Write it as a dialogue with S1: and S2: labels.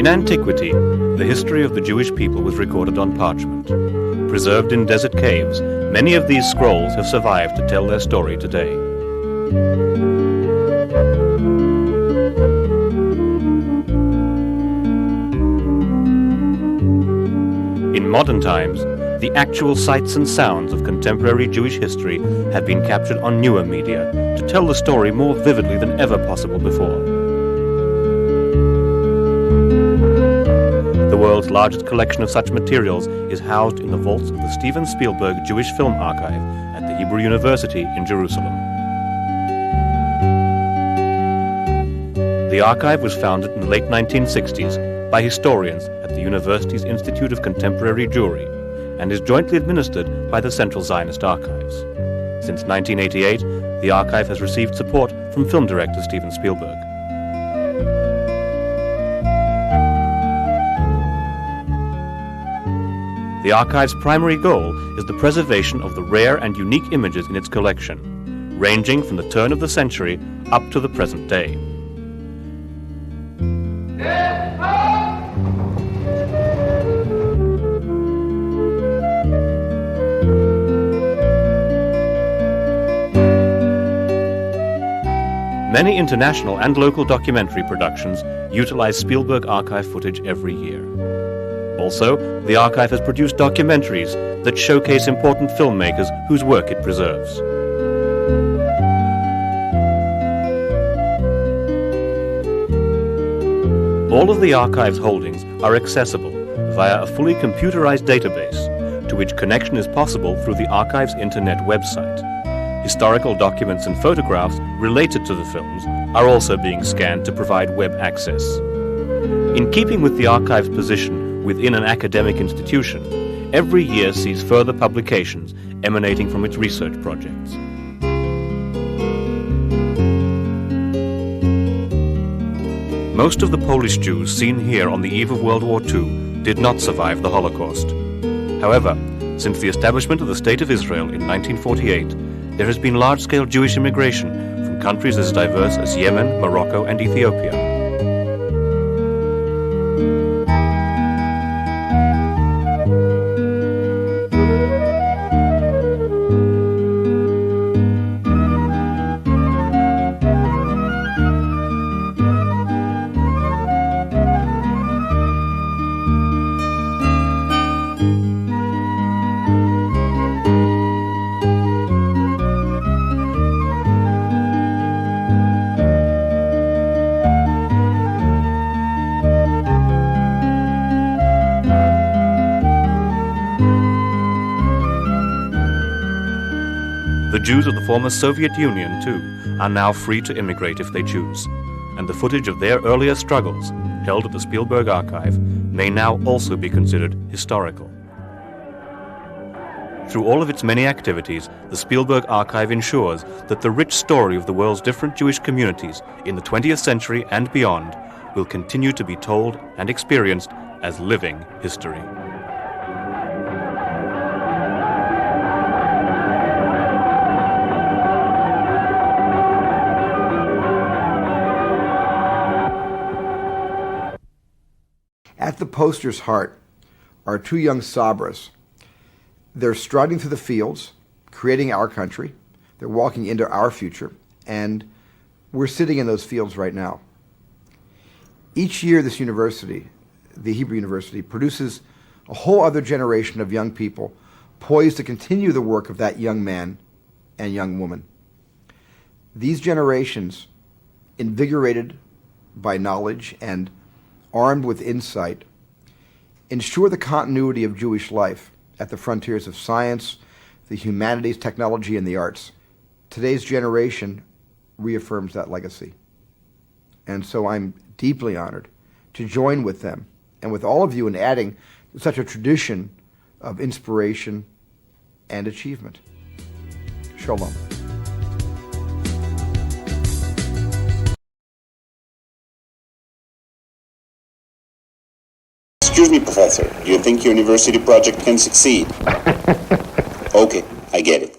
S1: antiquity, the history of the Jewish people was recorded on parchment. Preserved in desert caves, many of these scrolls have survived to tell their story today. In modern times, the actual sights and sounds of contemporary Jewish history have been captured on newer media to tell the story more vividly than ever possible before. The world's largest collection of such materials is housed in the vaults of the Steven Spielberg Jewish Film Archive at the Hebrew University in Jerusalem. The archive was founded in the late 1960s by historians at the university's Institute of Contemporary Jewry and is jointly administered by the Central Zionist Archives. Since 1988, the archive has received support from film director Steven Spielberg. The archive's primary goal is the preservation of the rare and unique images in its collection, ranging from the turn of the century up to the present day. Many international and local documentary productions utilize Spielberg archive footage every year. Also, the archive has produced documentaries that showcase important filmmakers whose work it preserves. All of the archive's holdings are accessible via a fully computerized database, to which connection is possible through the archive's internet website. Historical documents and photographs related to the films are also being scanned to provide web access. In keeping with the archive's position within an academic institution, every year sees further publications emanating from its research projects. Most of the Polish Jews seen here on the eve of World War II did not survive the Holocaust. However, since the establishment of the State of Israel in 1948, there has been large-scale Jewish immigration from countries as diverse as Yemen, Morocco, and Ethiopia. The Jews of the former Soviet Union, too, are now free to immigrate if they choose, and the footage of their earlier struggles, held at the Spielberg Archive, may now also be considered historical. Through all of its many activities, the Spielberg Archive ensures that the rich story of the world's different Jewish communities in the 20th century and beyond will continue to be told and experienced as living history.
S2: At the poster's heart are two young Sabras. They're striding through the fields, creating our country. They're walking into our future, and we're sitting in those fields right now. Each year, this university, the Hebrew University, produces a whole other generation of young people poised to continue the work of that young man and young woman. These generations, invigorated by knowledge and armed with insight, ensure the continuity of Jewish life at the frontiers of science, the humanities, technology, and the arts. Today's generation reaffirms that legacy. And so I'm deeply honored to join with them and with all of you in adding such a tradition of inspiration and achievement. Shalom.
S3: Excuse me, Professor. Do you think your university project can succeed? Okay, I get it.